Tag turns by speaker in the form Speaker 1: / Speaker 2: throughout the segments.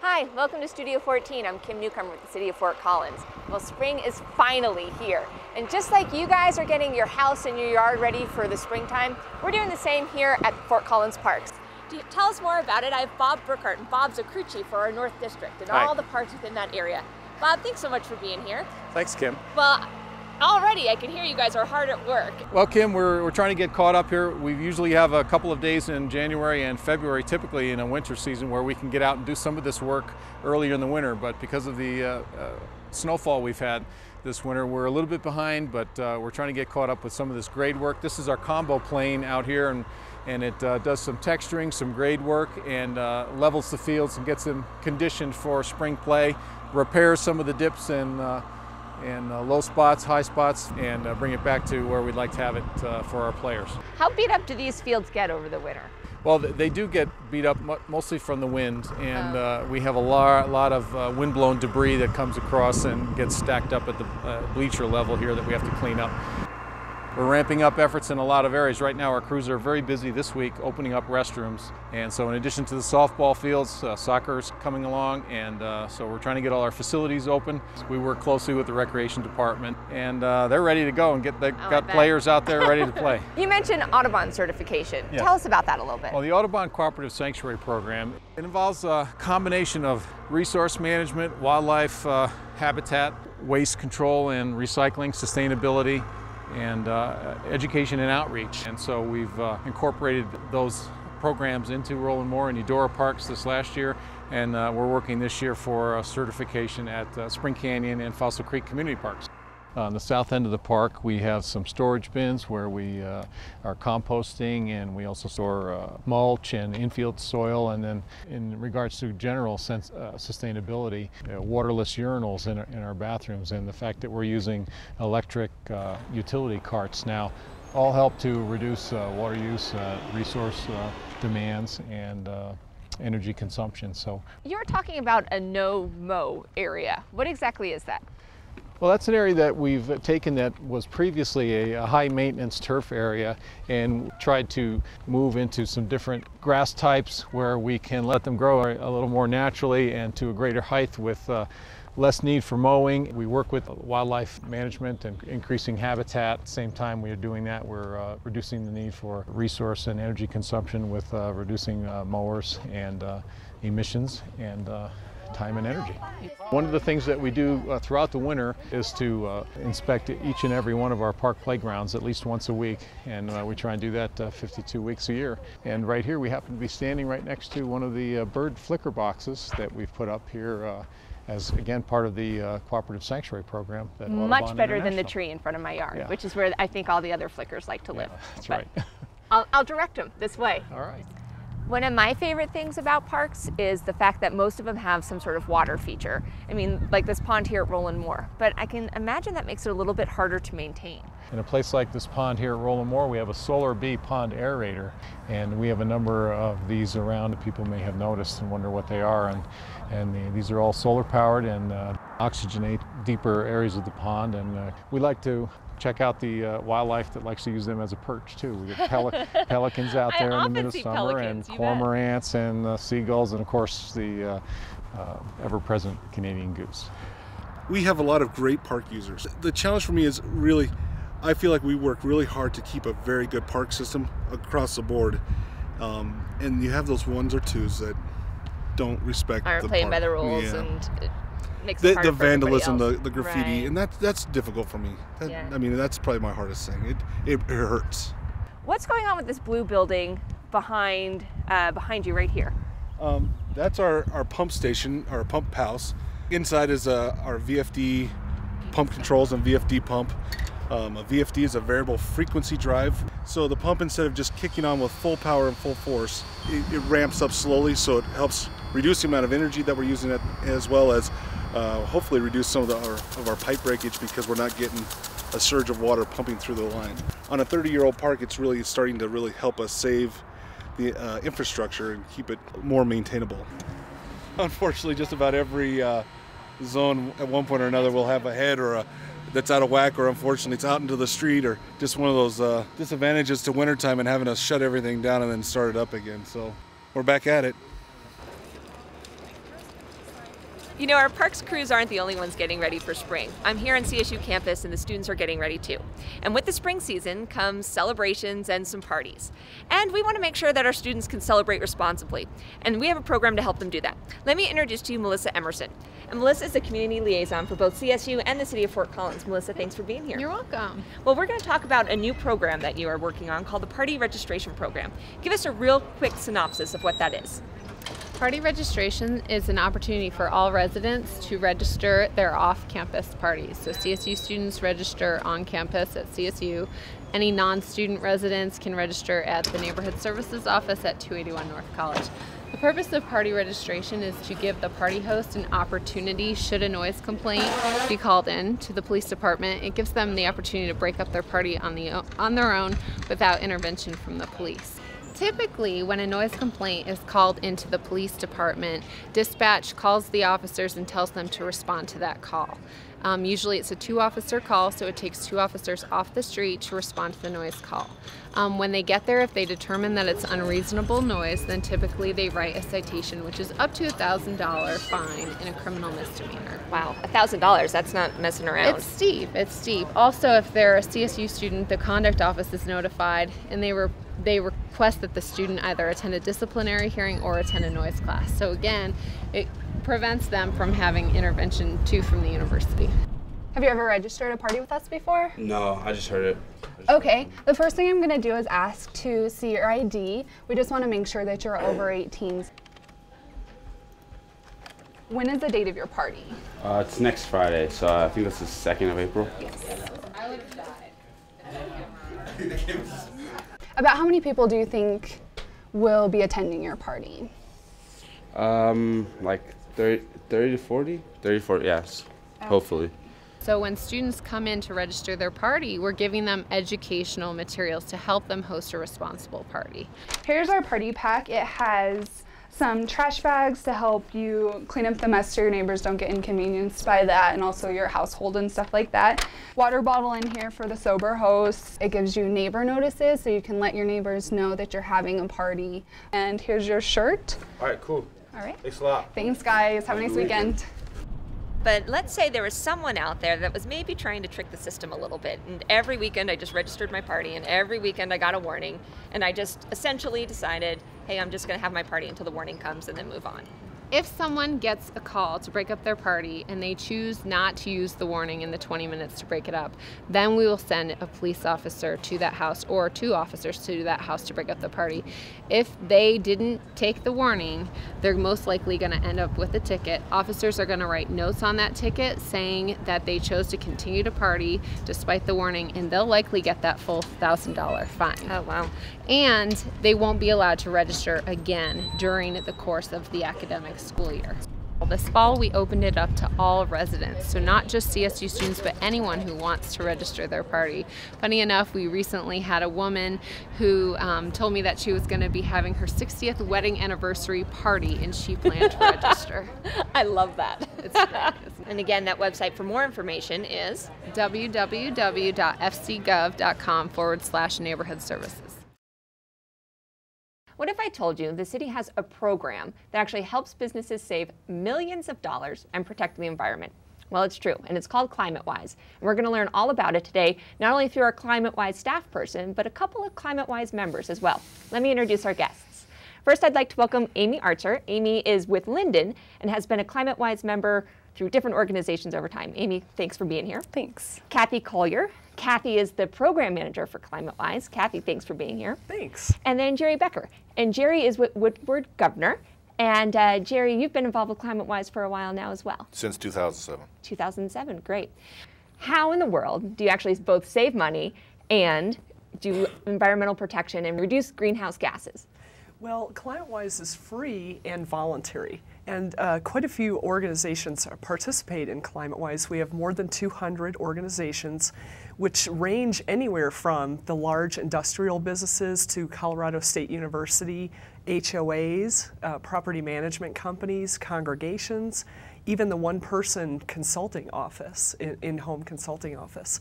Speaker 1: Hi, welcome to Studio 14. I'm Kim Newcomer with the City of Fort Collins. Well, spring is finally here. And just like you guys are getting your house and your yard ready for the springtime, we're doing the same here at Fort Collins Parks. To tell us more about it, I have Bob Burkhart, and Bob's a crew chief for our North District and all the parks within that area. Bob, thanks so much for being here.
Speaker 2: Thanks, Kim.
Speaker 1: Well, already I can hear you guys are hard at work.
Speaker 2: Well, Kim, we're trying to get caught up here. We usually have a couple of days in January and February, typically in a winter season, where we can get out and do some of this work earlier in the winter. But because of the snowfall we've had this winter, we're a little bit behind, but we're trying to get caught up with some of this grade work. This is our combo plane out here, and it does some texturing, some grade work, and levels the fields and gets them conditioned for spring play, repairs some of the dips and low spots, high spots, and bring it back to where we'd like to have it for our players.
Speaker 1: How beat up do these fields get over the winter?
Speaker 2: Well, they do get beat up mostly from the wind, and we have a lot of wind-blown debris that comes across and gets stacked up at the bleacher level here that we have to clean up. We're ramping up efforts in a lot of areas. Right now our crews are very busy this week opening up restrooms, and so in addition to the softball fields, soccer is coming along, and so we're trying to get all our facilities open. We work closely with the recreation department, and they're ready to go and got players out there ready to play.
Speaker 1: You mentioned Audubon certification.
Speaker 2: Yeah.
Speaker 1: Tell us about that a little bit.
Speaker 2: Well, the Audubon Cooperative Sanctuary Program, it involves a combination of resource management, wildlife habitat, waste control and recycling, sustainability, and education and outreach. And so we've incorporated those programs into Roland Moore and Eudora Parks this last year, and we're working this year for certification at Spring Canyon and Fossil Creek Community Parks. On the south end of the park, we have some storage bins where we are composting, and we also store mulch and infield soil. And then in regards to general sustainability, waterless urinals in our bathrooms, and the fact that we're using electric utility carts now all help to reduce water use, resource demands, and energy consumption. So
Speaker 1: you're talking about a no-mow area. What exactly is that?
Speaker 2: Well, that's an area that we've taken that was previously a high maintenance turf area and tried to move into some different grass types where we can let them grow a little more naturally and to a greater height with less need for mowing. We work with wildlife management and increasing habitat. At the same time we are doing that, we're reducing the need for resource and energy consumption with reducing mowers and emissions and time and energy. One of the things that we do throughout the winter is to inspect each and every one of our park playgrounds at least once a week, and we try and do that 52 weeks a year. And right here we happen to be standing right next to one of the bird flicker boxes that we've put up here as, again, part of the Cooperative Sanctuary Program. That
Speaker 1: Much better than the tree in front of my yard, which is where I think all the other flickers like to live.
Speaker 2: That's right.
Speaker 1: I'll direct them this way.
Speaker 2: All right.
Speaker 1: One of my favorite things about parks is the fact that most of them have some sort of water feature. I mean, like this pond here at Roland Moore, but I can imagine that makes it a little bit harder to maintain.
Speaker 2: In a place like this pond here at Roland Moore, we have a Solar Bee pond aerator, and we have a number of these around that people may have noticed and wonder what they are. And these are all solar powered and oxygenate deeper areas of the pond, and we like to check out the wildlife that likes to use them as a perch too. We get pelicans out there in the middle of summer, and cormorants and seagulls, and of course the ever-present Canadian goose.
Speaker 3: We have a lot of great park users. The challenge for me is really, I feel like we work really hard to keep a very good park system across the board, and you have those ones or twos that don't respect
Speaker 1: aren't
Speaker 3: the
Speaker 1: playing
Speaker 3: park.
Speaker 1: by the rules,
Speaker 3: Yeah.
Speaker 1: and it makes it harder
Speaker 3: the
Speaker 1: for
Speaker 3: vandalism,
Speaker 1: everybody else.
Speaker 3: the graffiti, and that's difficult for me. I mean, that's probably my hardest thing. It hurts.
Speaker 1: What's going on with this blue building behind you right here?
Speaker 3: That's our pump station, our pump house. Inside is our VFD pump controls and VFD pump. A VFD is a variable frequency drive. So the pump, instead of just kicking on with full power and full force, it ramps up slowly, so it helps reduce the amount of energy that we're using, as well as hopefully reduce some of our pipe breakage, because we're not getting a surge of water pumping through the line. On a 30-year-old park, it's really starting to really help us save the infrastructure and keep it more maintainable. Unfortunately, just about every zone at one point or another will have a head or that's out of whack, or unfortunately it's out into the street, or just one of those disadvantages to wintertime and having to shut everything down and then start it up again. So we're back at it.
Speaker 1: You know, our parks crews aren't the only ones getting ready for spring. I'm here on CSU campus and the students are getting ready too. And with the spring season comes celebrations and some parties. And we want to make sure that our students can celebrate responsibly. And we have a program to help them do that. Let me introduce to you Melissa Emerson. And Melissa is the community liaison for both CSU and the city of Fort Collins. Melissa, thanks for being here.
Speaker 4: You're welcome.
Speaker 1: Well, we're going to talk about a new program that you are working on called the Party Registration Program. Give us a real quick synopsis of what that is.
Speaker 4: Party registration is an opportunity for all residents to register their off-campus parties. So CSU students register on campus at CSU. Any non-student residents can register at the Neighborhood Services Office at 281 North College. The purpose of party registration is to give the party host an opportunity, should a noise complaint be called in to the police department. It gives them the opportunity to break up their party on their own without intervention from the police. Typically, when a noise complaint is called into the police department, dispatch calls the officers and tells them to respond to that call. Usually it's a 2-officer call, so it takes 2 officers off the street to respond to the noise call. When they get there, if they determine that it's unreasonable noise, then typically they write a citation, which is up to a $1,000 fine in a criminal misdemeanor.
Speaker 1: Wow, $1,000, that's not messing around.
Speaker 4: It's steep, it's steep. Also, if they're a CSU student, the conduct office is notified, and they request that the student either attend a disciplinary hearing or attend a noise class. So again, it prevents them from having intervention too from the university.
Speaker 5: Have you ever registered a party with us before?
Speaker 6: No, I just heard it.
Speaker 5: Okay, the first thing I'm going to do is ask to see your ID. We just want to make sure that you're over 18. When is the date of your party?
Speaker 6: It's next Friday, so I think that's the 2nd of April.
Speaker 5: Yes. About how many people do you think will be attending your party?
Speaker 6: Like 30 to 40? 30 to 40, yes, hopefully.
Speaker 4: So when students come in to register their party, we're giving them educational materials to help them host a responsible party.
Speaker 5: Here's our party pack. It has some trash bags to help you clean up the mess so your neighbors don't get inconvenienced by that, and also your household and stuff like that. Water bottle in here for the sober hosts. It gives you neighbor notices so you can let your neighbors know that you're having a party. And here's your shirt.
Speaker 6: All right, cool.
Speaker 5: All right.
Speaker 6: Thanks a lot.
Speaker 5: Thanks, guys. Have a nice weekend.
Speaker 1: But let's say there was someone out there that was maybe trying to trick the system a little bit. And every weekend I just registered my party, and every weekend I got a warning. And I just essentially decided, hey, I'm just going to have my party until the warning comes and then move on.
Speaker 4: If someone gets a call to break up their party and they choose not to use the warning in the 20 minutes to break it up, then we will send a police officer to that house or 2 officers to that house to break up the party. If they didn't take the warning, they're most likely going to end up with a ticket. Officers are going to write notes on that ticket saying that they chose to continue to party despite the warning, and they'll likely get that full $1,000 fine.
Speaker 1: Oh, wow.
Speaker 4: And they won't be allowed to register again during the course of the academic school year. This fall, we opened it up to all residents, so not just CSU students, but anyone who wants to register their party. Funny enough, we recently had a woman who told me that she was going to be having her 60th wedding anniversary party, and she planned to register.
Speaker 1: I love that.
Speaker 4: It's great.
Speaker 1: And again, that website for more information is
Speaker 4: www.fcgov.com/neighborhood services.
Speaker 1: What if I told you the city has a program that actually helps businesses save millions of dollars and protect the environment? Well, it's true, and it's called Climatewise. And we're going to learn all about it today, not only through our Climatewise staff person, but a couple of Climatewise members as well. Let me introduce our guests. First, I'd like to welcome Amy Archer. Amy is with Linden and has been a Climatewise member through different organizations over time. Amy, thanks for being here.
Speaker 7: Thanks.
Speaker 1: Kathy Collier. Kathy is the program manager for Climatewise. Kathy, thanks for being here.
Speaker 7: Thanks.
Speaker 1: And then Jerry Becker. And Jerry is with Woodward Governor. And Jerry, you've been involved with Climatewise for a while now as well.
Speaker 8: Since 2007.
Speaker 1: 2007, great. How in the world do you actually both save money and do environmental protection and reduce greenhouse gases?
Speaker 7: Well, Climatewise is free and voluntary, and quite a few organizations participate in Climatewise. We have more than 200 organizations, which range anywhere from the large industrial businesses to Colorado State University, HOAs, property management companies, congregations, even the one-person consulting office, in-home consulting office.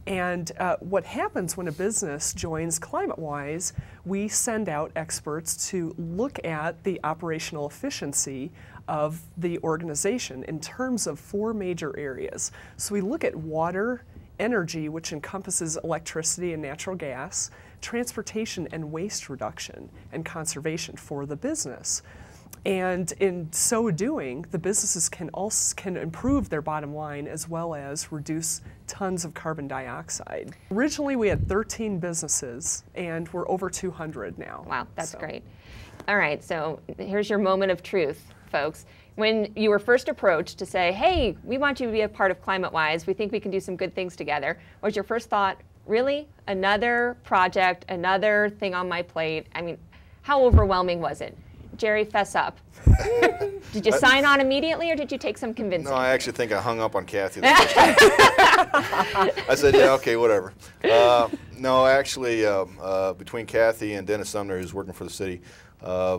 Speaker 7: And what happens when a business joins Climatewise, we send out experts to look at the operational efficiency of the organization in terms of 4 major areas. So we look at water, energy, which encompasses electricity and natural gas, transportation and waste reduction, and conservation for the business. And in so doing, the businesses can improve their bottom line as well as reduce tons of carbon dioxide. Originally, we had 13 businesses, and we're over 200 now.
Speaker 1: Wow, that's great. All right, so here's your moment of truth, folks. When you were first approached to say, hey, we want you to be a part of Climatewise, we think we can do some good things together, what was your first thought? Really? Another project, another thing on my plate? I mean, how overwhelming was it? Jerry, fess up. Did you sign on immediately, or did you take some convincing?
Speaker 8: No, I actually think I hung up on Kathy the first time. I said, yeah, okay, whatever. No, actually, between Kathy and Dennis Sumner, who's working for the city,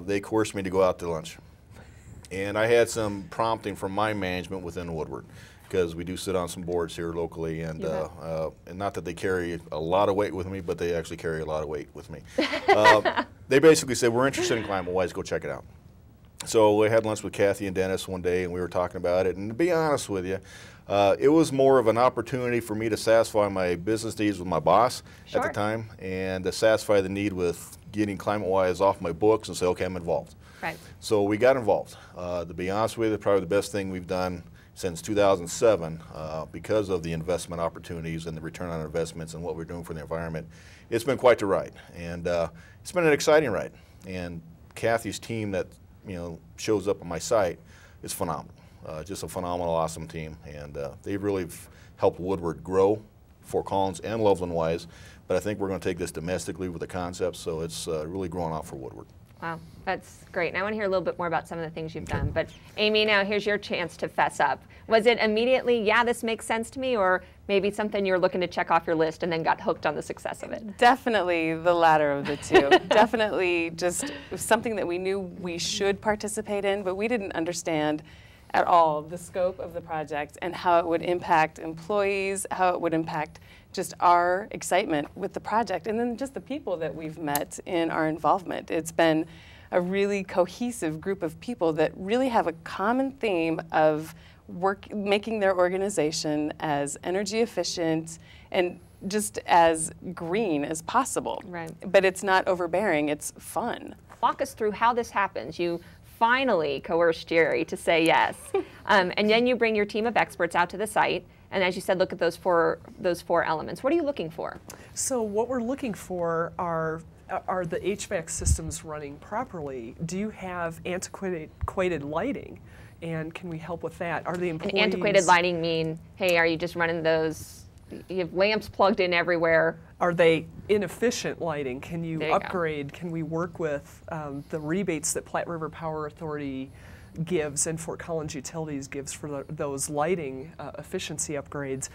Speaker 8: they coerced me to go out to lunch. And I had some prompting from my management within Woodward, because we do sit on some boards here locally, and not that they carry a lot of weight with me, but they actually carry a lot of weight with me. They basically said, we're interested in Climatewise, go check it out. So we had lunch with Kathy and Dennis one day, and we were talking about it. And to be honest with you, it was more of an opportunity for me to satisfy my business needs with my boss at the time, and to satisfy the need with getting Climatewise off my books and say, okay, I'm involved.
Speaker 1: Right.
Speaker 8: So we got involved. To be honest with you, probably the best thing we've done since 2007, because of the investment opportunities and the return on investments and what we're doing for the environment. It's been quite the ride, and it's been an exciting ride. And Kathy's team that shows up on my site is phenomenal. Just a phenomenal, awesome team, and they've really helped Woodward grow, Fort Collins and Loveland-wise. But I think we're going to take this domestically with the concept, so it's really growing out for Woodward.
Speaker 1: Wow, that's great. And I want to hear a little bit more about some of the things you've done. But Amy, now here's your chance to fess up. Was it immediately, yeah, this makes sense to me, or maybe something you're looking to check off your list and then got hooked on the success of it?
Speaker 9: Definitely the latter of the two. Definitely just something that we knew we should participate in, but we didn't understand at all the scope of the project and how it would impact employees, how it would impact just our excitement with the project, and then just the people that we've met in our involvement. It's been a really cohesive group of people that really have a common theme of making their organization as energy efficient and just as green as possible.
Speaker 1: Right.
Speaker 9: But it's not overbearing, it's fun.
Speaker 1: Walk us through how this happens. You finally coerced Jerry to say yes. And then you bring your team of experts out to the site. And as you said, look at those four elements. What are you looking for?
Speaker 7: So what we're looking for are the HVAC systems running properly? Do you have antiquated lighting? And can we help with that? Are the employees...
Speaker 1: And antiquated lighting mean, hey, are you just running those, you have lamps plugged in everywhere?
Speaker 7: Are they inefficient lighting? Can you upgrade?
Speaker 1: Go.
Speaker 7: Can we work with the rebates that Platte River Power Authority gives and Fort Collins Utilities gives for those lighting efficiency upgrades?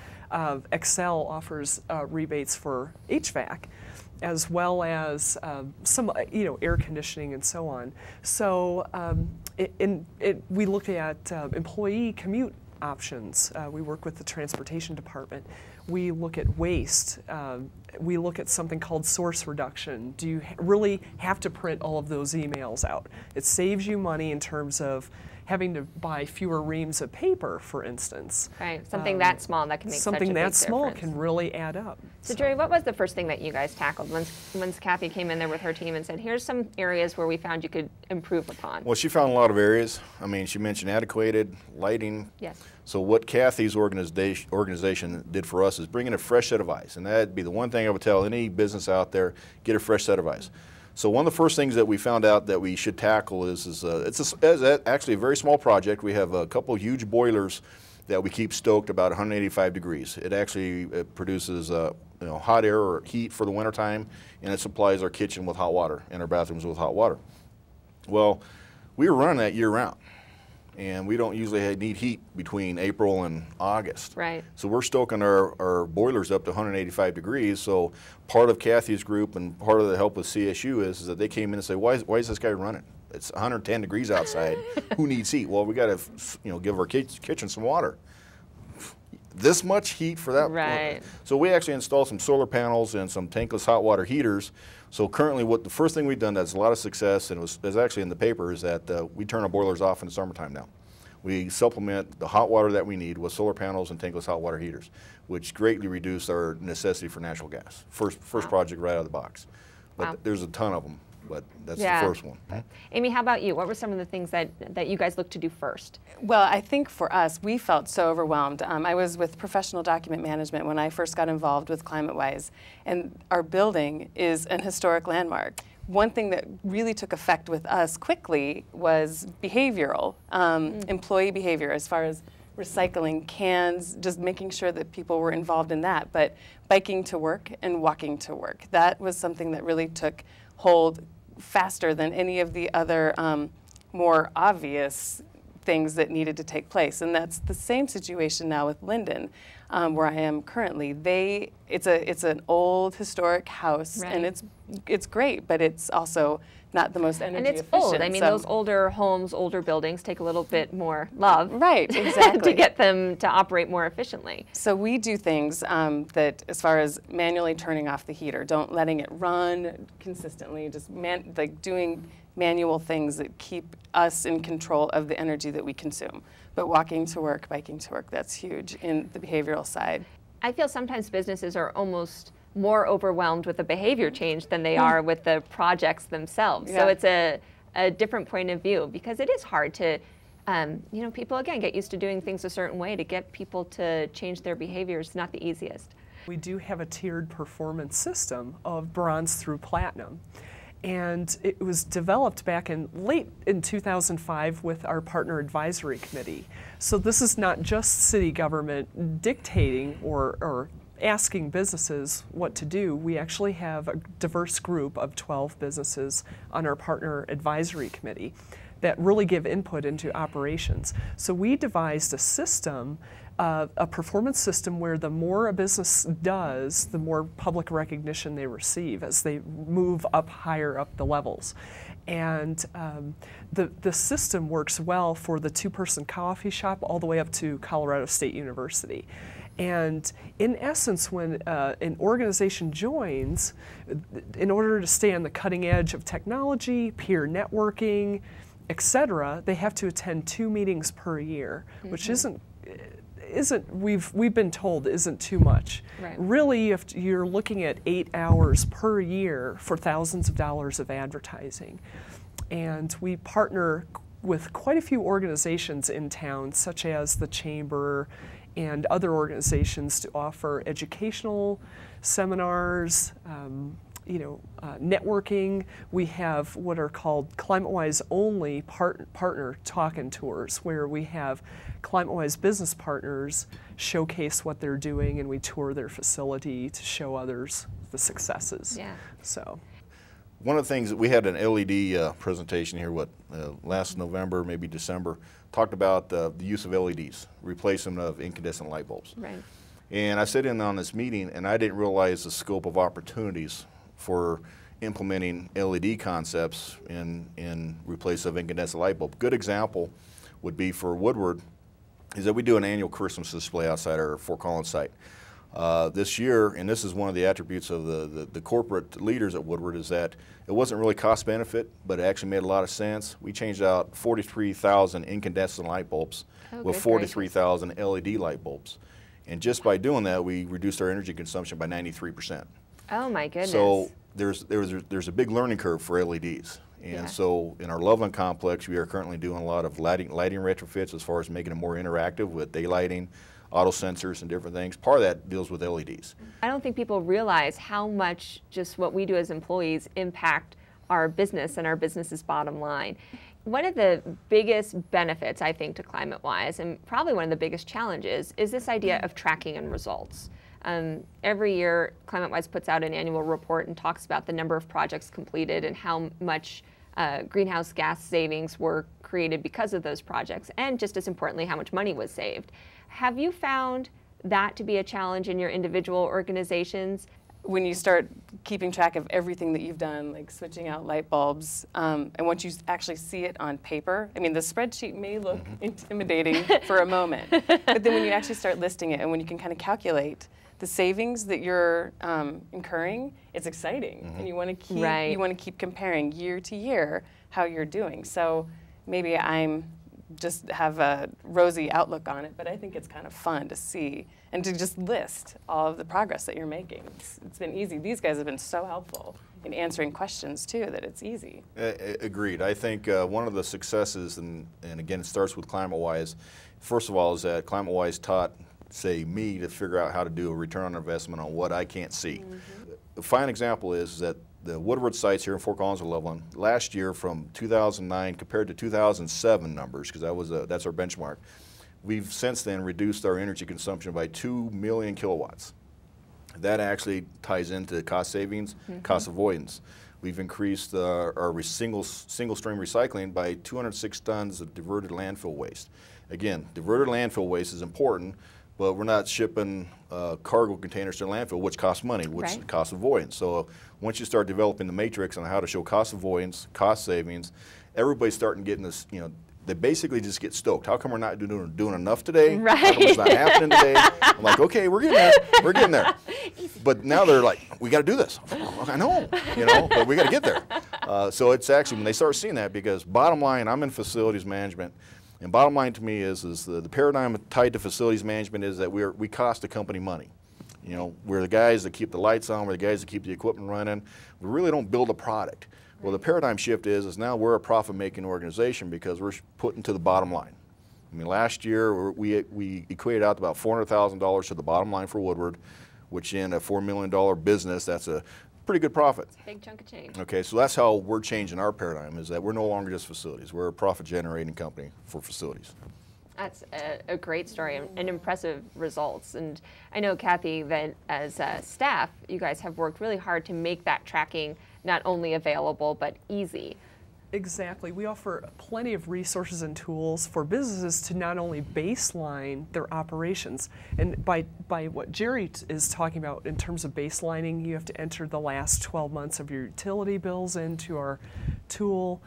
Speaker 7: Excel offers rebates for HVAC, as well as some air conditioning and so on. So we look at employee commute options. We work with the transportation department. We look at waste. We look at something called source reduction. Do you really have to print all of those emails out? It saves you money in terms of having to buy fewer reams of paper, for instance.
Speaker 1: Right, something that small that can make such a big difference.
Speaker 7: Something that small can really add up.
Speaker 1: So Jerry, what was the first thing that you guys tackled once Kathy came in there with her team and said, here's some areas where we found you could improve upon?
Speaker 8: Well, she found a lot of areas. I mean, she mentioned antiquated lighting.
Speaker 1: Yes.
Speaker 8: So what Kathy's organization did for us is bring in a fresh set of eyes. And that'd be the one thing I would tell any business out there, get a fresh set of eyes. So one of the first things that we found out that we should tackle is it's actually a very small project. We have a couple huge boilers that we keep stoked about 185 degrees. It actually produces hot air or heat for the wintertime, and it supplies our kitchen with hot water and our bathrooms with hot water. Well, we were running that year round, and we don't usually need heat between April and August.
Speaker 1: Right.
Speaker 8: So we're stoking our boilers up to 185 degrees. So part of Kathy's group and part of the help with CSU is that they came in and say, why is this guy running? It's 110 degrees outside. Who needs heat? Well, we got to, give our kitchen some water. This much heat for that?
Speaker 1: Right.
Speaker 8: So we actually installed some solar panels and some tankless hot water heaters. So currently, the first thing we've done that's a lot of success, and it was actually in the paper, is that we turn our boilers off in the summertime now. We supplement the hot water that we need with solar panels and tankless hot water heaters, which greatly reduce our necessity for natural gas. First project right out of the box. But there's a ton of them, but that's the first one.
Speaker 1: Amy, how about you? What were some of the things that you guys looked to do first?
Speaker 9: Well, I think for us, we felt so overwhelmed. I was with professional document management when I first got involved with Climatewise, and our building is an historic landmark. One thing that really took effect with us quickly was behavioral, employee behavior as far as recycling cans, just making sure that people were involved in that. But biking to work and walking to work, that was something that really took hold faster than any of the other more obvious things that needed to take place. And that's the same situation now with Linden, where I am currently. It's an old historic house, and it's great, but it's also not the most energy efficient.
Speaker 1: And it's old. I mean, those older homes, older buildings take a little bit more love.
Speaker 9: Right, exactly.
Speaker 1: to get them to operate more efficiently.
Speaker 9: So we do things that, as far as manually turning off the heater, don't letting it run consistently, just doing manual things that keep us in control of the energy that we consume. But walking to work, biking to work, that's huge in the behavioral side.
Speaker 1: I feel sometimes businesses are almost more overwhelmed with the behavior change than they are with the projects themselves.
Speaker 9: Yeah.
Speaker 1: So it's a different point of view, because it is hard to, people again get used to doing things a certain way. To get people to change their behavior is not the easiest.
Speaker 7: We do have a tiered performance system of bronze through platinum. And it was developed back late in 2005 with our partner advisory committee. So this is not just city government dictating or asking businesses what to do. We actually have a diverse group of 12 businesses on our partner advisory committee that really give input into operations. So we devised a system, a performance system, where the more a business does, the more public recognition they receive as they move up higher up the levels. And the system works well for the two-person coffee shop all the way up to Colorado State University. And in essence, when an organization joins, in order to stay on the cutting edge of technology, peer networking, etc., they have to attend 2 meetings per year, which we've been told isn't too much.
Speaker 1: Right.
Speaker 7: Really, if you're looking at 8 hours per year for thousands of dollars of advertising. And we partner with quite a few organizations in town, such as the Chamber and other organizations, to offer educational seminars, networking. We have what are called Climatewise only partner talk-in tours, where we have Climatewise business partners showcase what they're doing, and we tour their facility to show others the successes.
Speaker 1: Yeah.
Speaker 7: So,
Speaker 8: one of the things that we had an LED presentation here, last November, maybe December, talked about the use of LEDs, replacement of incandescent light bulbs.
Speaker 1: Right.
Speaker 8: And I sat in on this meeting, and I didn't realize the scope of opportunities for implementing LED concepts in replace of incandescent light bulb. Good example would be for Woodward, is that we do an annual Christmas display outside our Fort Collins site. This year, and this is one of the attributes of the corporate leaders at Woodward, is that it wasn't really cost benefit, but it actually made a lot of sense. We changed out 43,000 incandescent light bulbs with 43,000 LED light bulbs. And just by doing that, we reduced our energy consumption by 93%.
Speaker 1: Oh my goodness.
Speaker 8: So there's a big learning curve for LEDs. And so in our Loveland complex, we are currently doing a lot of lighting retrofits as far as making it more interactive with daylighting, auto sensors, and different things. Part of that deals with LEDs.
Speaker 1: I don't think people realize how much just what we do as employees impact our business and our business's bottom line. One of the biggest benefits, I think, to Climatewise, and probably one of the biggest challenges, is this idea of tracking and results. Every year, Climatewise puts out an annual report and talks about the number of projects completed and how much greenhouse gas savings were created because of those projects, and just as importantly, how much money was saved. Have you found that to be a challenge in your individual organizations?
Speaker 9: when you start keeping track of everything that you've done, like switching out light bulbs, and once you actually see it on paper, I mean, the spreadsheet may look intimidating for a moment, but then when you actually start listing it and when you can kind of calculate the savings that you're incurring, it's exciting, and you want to keep comparing year to year how you're doing. So maybe I'm just have a rosy outlook on it, but I think it's kind of fun to see and to just list all of the progress that you're making. It's been easy. These guys have been so helpful in answering questions too that it's easy.
Speaker 8: Agreed. I think one of the successes, and again it starts with Climatewise, first of all is that Climatewise taught, say, me to figure out how to do a return on investment on what I can't see. A fine example is that the Woodward sites here in Fort Collins or Loveland, last year from 2009 compared to 2007 numbers, because that's our benchmark, we've since then reduced our energy consumption by 2 million kilowatts. That actually ties into cost savings, cost avoidance. We've increased our single stream recycling by 206 tons of diverted landfill waste. Again, diverted landfill waste is important, but we're not shipping cargo containers to landfill, which costs money, which is cost avoidance. So once you start developing the matrix on how to show cost avoidance, cost savings, everybody's starting getting this, they basically just get stoked. How come we're not doing enough today?
Speaker 1: Right.
Speaker 8: How come it's not happening today? I'm like, okay, we're getting there. We're getting there. But now they're like, we got to do this. I know, but we got to get there. So it's actually, when they start seeing that, because bottom line, I'm in facilities management, and bottom line to me is the paradigm tied to facilities management is that we cost the company money. We're the guys that keep the lights on, we're the guys that keep the equipment running. We really don't build a product. Well, the paradigm shift is now we're a profit-making organization because we're putting to the bottom line. I mean, last year we equated out to about $400,000 to the bottom line for Woodward, which in a $4 million business, that's a pretty good profit.
Speaker 1: It's a big chunk of change.
Speaker 8: Okay, so that's how we're changing our paradigm, is that we're no longer just facilities. We're a profit-generating company for facilities.
Speaker 1: That's a great story and impressive results. And I know, Kathy, that as staff, you guys have worked really hard to make that tracking not only available, but easy.
Speaker 7: Exactly. We offer plenty of resources and tools for businesses to not only baseline their operations, and by what Jerry is talking about in terms of baselining, you have to enter the last 12 months of your utility bills into our tool,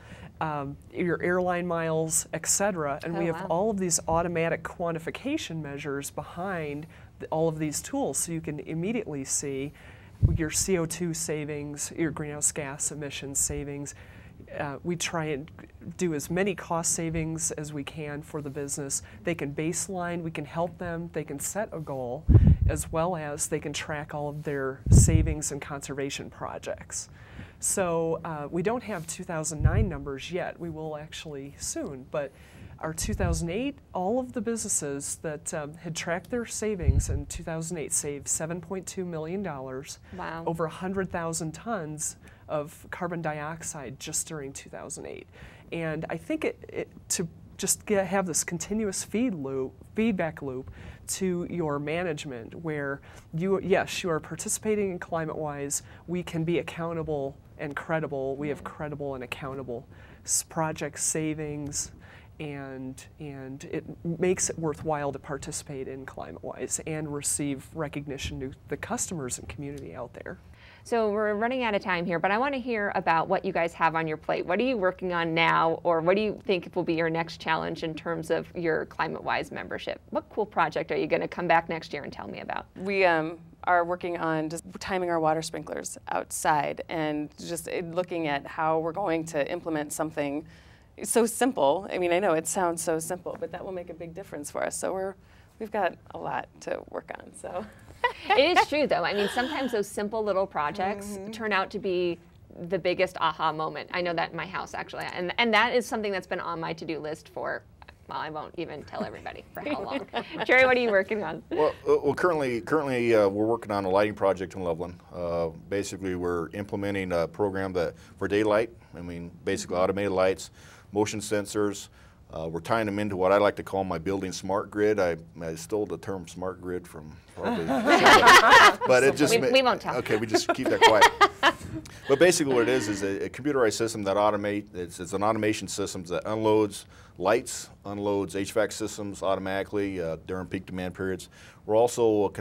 Speaker 7: your airline miles, etc. And we have all of these automatic quantification measures behind all of these tools, so you can immediately see your CO2 savings, your greenhouse gas emissions savings. We try and do as many cost savings as we can for the business. They can baseline, we can help them, they can set a goal, as well as they can track all of their savings and conservation projects. So we don't have 2009 numbers yet. We will actually soon, but our 2008, all of the businesses that had tracked their savings in 2008 saved $7.2 million,
Speaker 1: wow,
Speaker 7: over 100,000 tons of carbon dioxide just during 2008. And I think to just have this continuous feedback loop to your management, where you are participating in Climatewise, we can be accountable and credible. We have credible and accountable project savings, and it makes it worthwhile to participate in Climatewise and receive recognition to the customers and community out there.
Speaker 1: So we're running out of time here, but I want to hear about what you guys have on your plate. What are you working on now, or what do you think will be your next challenge in terms of your Climatewise membership? What cool project are you going to come back next year and tell me about?
Speaker 9: We are working on just timing our water sprinklers outside and just looking at how we're going to implement something so simple. I mean, I know it sounds so simple, but that will make a big difference for us. So we've got a lot to work on. So.
Speaker 1: It is true, though. I mean, sometimes those simple little projects turn out to be the biggest aha moment. I know that in my house, actually. And that is something that's been on my to-do list for, well, I won't even tell everybody for how long. Jerry, what are you working on?
Speaker 8: Well, currently we're working on a lighting project in Loveland. Basically, we're implementing a program for daylight. I mean, basically automated lights, motion sensors. We're tying them into what I like to call my building smart grid. I stole the term smart grid from probably, but it just
Speaker 1: we won't tell.
Speaker 8: Okay, we just keep that quiet. But basically, what it is a computerized system that it's an automation system that unloads lights, unloads HVAC systems automatically during peak demand periods. We're also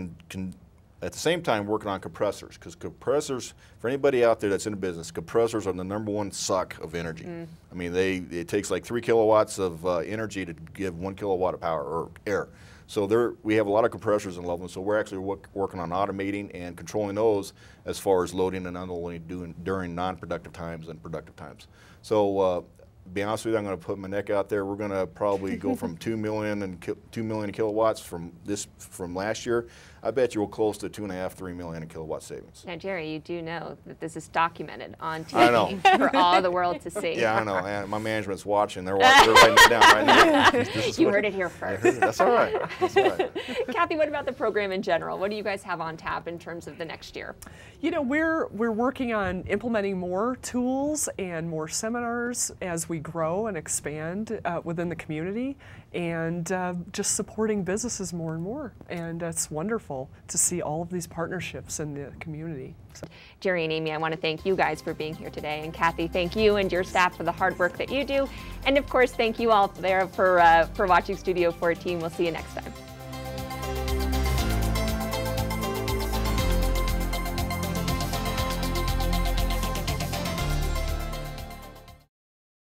Speaker 8: at the same time working on compressors, because compressors, for anybody out there that's in business, compressors are the #1 suck of energy. I mean, it takes like 3 kilowatts of energy to give 1 kilowatt of power or air. So we have a lot of compressors in Loveland, so we're actually working on automating and controlling those as far as loading and unloading during non-productive times and productive times. So to be honest with you, I'm going to put my neck out there. We're going to probably go from 2 million kilowatts from last year. I bet you we're close to 2.5, 3 million in kilowatt savings.
Speaker 1: Now, Jerry, you do know that this is documented on
Speaker 8: I know.
Speaker 1: TV for all the world to see.
Speaker 8: Yeah, I know. And my management's watching. They're writing it down right now.
Speaker 1: You heard it here first.
Speaker 8: That's all right. That's all right.
Speaker 1: Kathy, what about the program in general? What do you guys have on tap in terms of the next year?
Speaker 7: You know, we're working on implementing more tools and more seminars as we grow and expand within the community, and just supporting businesses more and more. And it's wonderful to see all of these partnerships in the community.
Speaker 1: Jerry and Amy, I want to thank you guys for being here today. And Kathy, thank you and your staff for the hard work that you do. And of course, thank you all there for watching Studio 14. We'll see you next time.